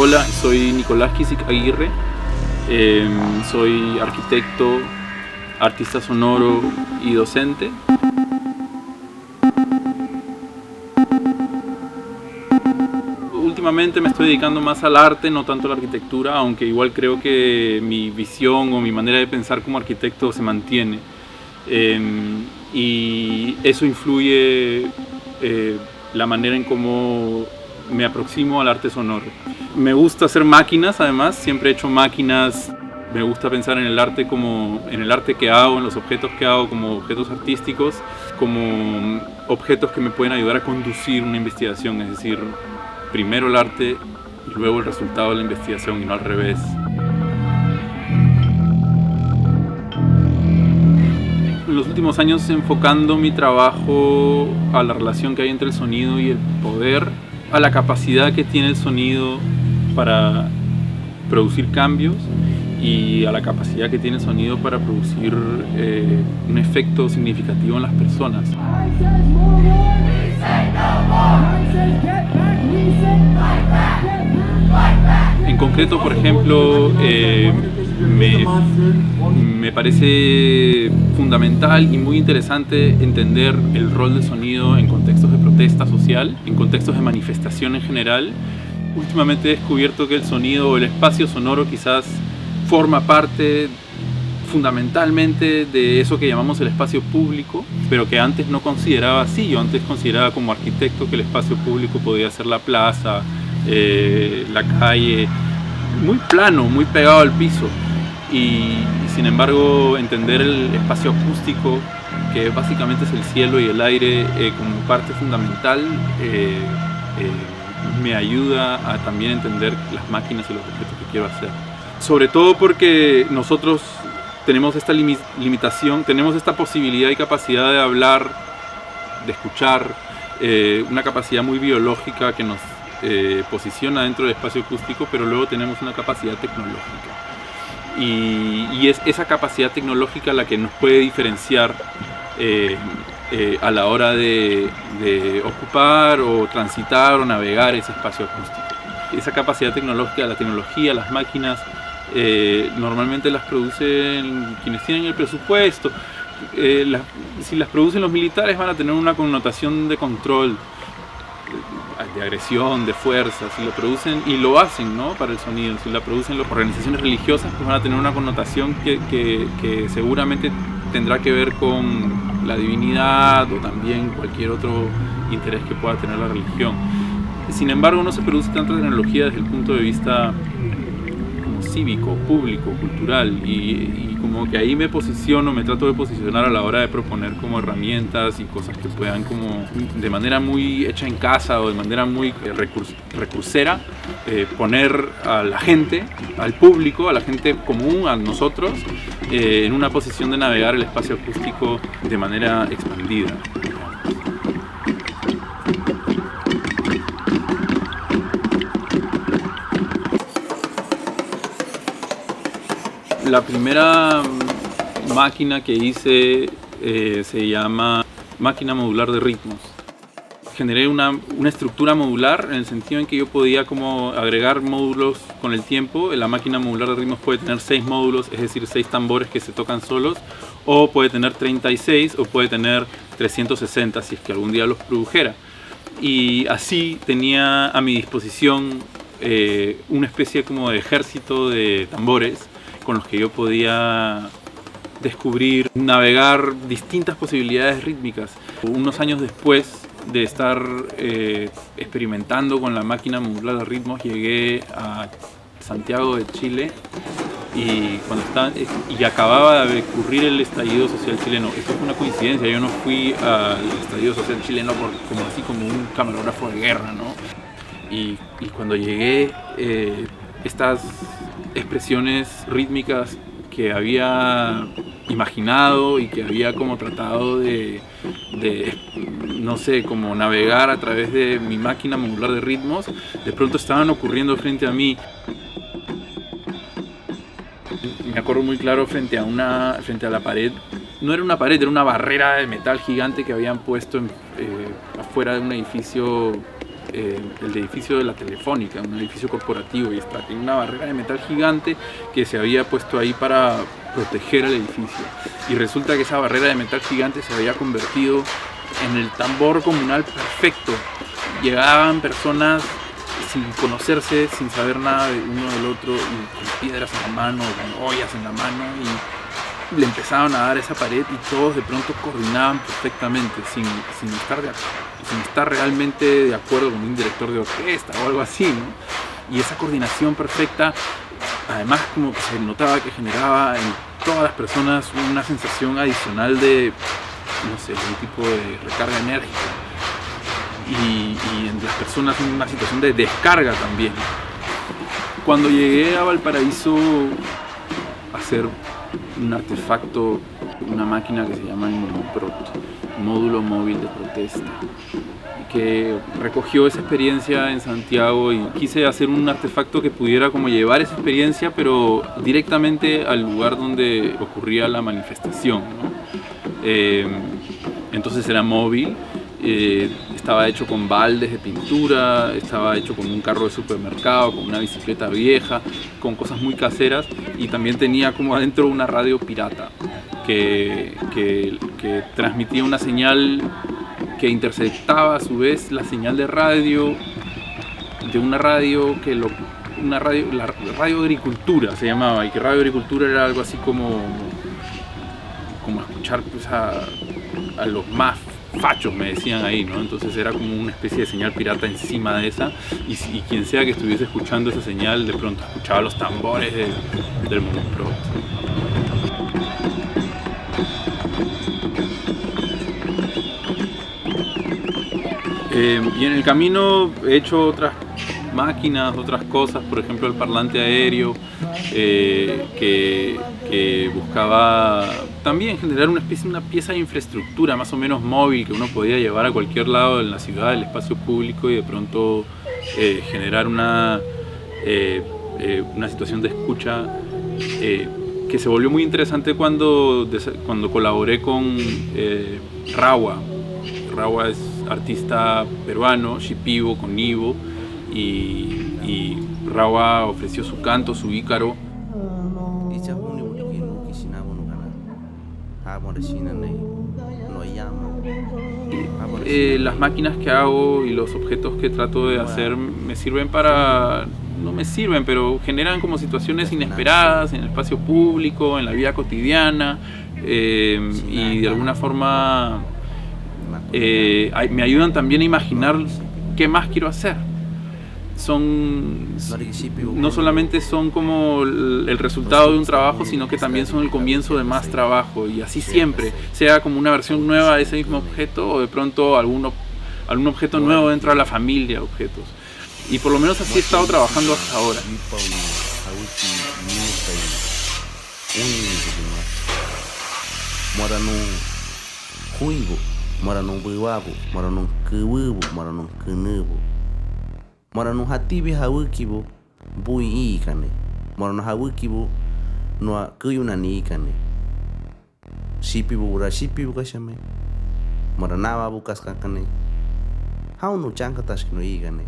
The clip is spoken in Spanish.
Hola, soy Nicolás Quisic Aguirre, soy arquitecto, artista sonoro y docente. Últimamente me estoy dedicando más al arte, no tanto a la arquitectura, aunque igual creo que mi visión o mi manera de pensar como arquitecto se mantiene. Y eso influye la manera en cómo me aproximo al arte sonoro. Me gusta hacer máquinas, además, siempre he hecho máquinas. Me gusta pensar en el arte que hago, en los objetos que hago como objetos artísticos, como objetos que me pueden ayudar a conducir una investigación, es decir, primero el arte y luego el resultado de la investigación y no al revés. En los últimos años enfocando mi trabajo a la relación que hay entre el sonido y el poder, a la capacidad que tiene el sonido para producir cambios y a la capacidad que tiene el sonido para producir un efecto significativo en las personas. En concreto, por ejemplo, me parece fundamental y muy interesante entender el rol del sonido en contextos de protesta social, en contextos de manifestación en general. Últimamente he descubierto que el sonido o el espacio sonoro quizás forma parte fundamentalmente de eso que llamamos el espacio público, pero que antes no consideraba así. Yo antes consideraba como arquitecto que el espacio público podía ser la plaza, la calle, muy plano, muy pegado al piso. Y sin embargo entender el espacio acústico, que básicamente es el cielo y el aire, como parte fundamental, me ayuda a también entender las máquinas y los objetos que quiero hacer. Sobre todo porque nosotros tenemos esta limitación, tenemos esta posibilidad y capacidad de hablar, de escuchar, una capacidad muy biológica que nos posiciona dentro del espacio acústico, pero luego tenemos una capacidad tecnológica. Y es esa capacidad tecnológica la que nos puede diferenciar a la hora de ocupar o transitar o navegar ese espacio acústico. Esa capacidad tecnológica, la tecnología, las máquinas, normalmente las producen quienes tienen el presupuesto. Si las producen los militares van a tener una connotación de control, de agresión, de fuerza. Si lo producen, y lo hacen, ¿no?, para el sonido, si la producen las organizaciones religiosas, pues van a tener una connotación que seguramente tendrá que ver con la divinidad o también cualquier otro interés que pueda tener la religión. Sin embargo, no se produce tanta tecnología desde el punto de vista como cívico, público, cultural, y como que ahí me trato de posicionar a la hora de proponer como herramientas y cosas que puedan como de manera muy hecha en casa o de manera muy recursera, poner a la gente, al público, a la gente común, a nosotros, en una posición de navegar el espacio acústico de manera expandida. La primera máquina que hice se llama máquina modular de ritmos. Generé una estructura modular en el sentido en que yo podía como agregar módulos con el tiempo. La máquina modular de ritmos puede tener 6 módulos, es decir, 6 tambores que se tocan solos, o puede tener 36 o puede tener 360 si es que algún día los produjera. Y así tenía a mi disposición una especie como de ejército de tambores con los que yo podía descubrir, navegar distintas posibilidades rítmicas. Unos años después de estar experimentando con la máquina modular de ritmos, llegué a Santiago de Chile y acababa de ocurrir el estallido social chileno. Esto fue una coincidencia, yo no fui al estallido social chileno como un camarógrafo de guerra, ¿no? Y cuando llegué, estas expresiones rítmicas que había imaginado y que había como tratado de no sé, como navegar a través de mi máquina modular de ritmos, de pronto estaban ocurriendo frente a mí. Me acuerdo muy claro frente a la pared. No era una pared, era una barrera de metal gigante que habían puesto afuera de un edificio el edificio de la Telefónica, un edificio corporativo, y tiene una barrera de metal gigante que se había puesto ahí para proteger al edificio. Y resulta que esa barrera de metal gigante se había convertido en el tambor comunal perfecto. Llegaban personas sin conocerse, sin saber nada de uno del otro, y con piedras en la mano, con ollas en la mano, y le empezaban a dar esa pared, y todos de pronto coordinaban perfectamente, sin estar realmente de acuerdo con un director de orquesta o algo así, ¿no? Y esa coordinación perfecta, además, como que se notaba que generaba en todas las personas una sensación adicional de, no sé, un tipo de recarga enérgica. Y en las personas en una situación de descarga también. Cuando llegué a Valparaíso a hacer un artefacto, una máquina que se llama el MOMOPROT, módulo móvil de protesta, que recogió esa experiencia en Santiago, y quise hacer un artefacto que pudiera como llevar esa experiencia pero directamente al lugar donde ocurría la manifestación, ¿no? Entonces era móvil. Estaba hecho con baldes de pintura, estaba hecho con un carro de supermercado, con una bicicleta vieja, con cosas muy caseras, y también tenía como adentro una radio pirata que transmitía una señal que interceptaba a su vez la señal de radio de una radio la radio agricultura se llamaba, y que radio agricultura era algo así como escuchar pues a los más fachos, me decían ahí, ¿no? Entonces era como una especie de señal pirata encima de esa, y quien sea que estuviese escuchando esa señal de pronto escuchaba los tambores del MOMOPROT. Y en el camino he hecho otras máquinas, otras cosas, por ejemplo el parlante aéreo, que buscaba también generar una pieza de infraestructura más o menos móvil que uno podía llevar a cualquier lado en la ciudad, del espacio público, y de pronto generar una situación de escucha que se volvió muy interesante cuando colaboré con Rawa. Rawa es artista peruano, shipibo, con Ivo, y Rawa ofreció su canto, su Ícaro. Las máquinas que hago y los objetos que trato de hacer no me sirven, pero generan como situaciones inesperadas en el espacio público, en la vida cotidiana, y de alguna forma me ayudan también a imaginar qué más quiero hacer. No solamente son como el resultado de un trabajo, sino que también son el comienzo de más trabajo, y así siempre, sea como una versión nueva de ese mismo objeto, o de pronto algún objeto nuevo dentro de la familia de objetos. Y por lo menos así he estado trabajando hasta ahora. Mora nung buiwabu, mora nung kuwubu, mora nung kunubu. Mora nung hatibi hawukibu, bui ikane. Mora nung hawukibu, noa kuyunani ikane. Shipibu ura shipibu kashame. Mora nawa bukas kakane. Hau no chankatas kino ikane.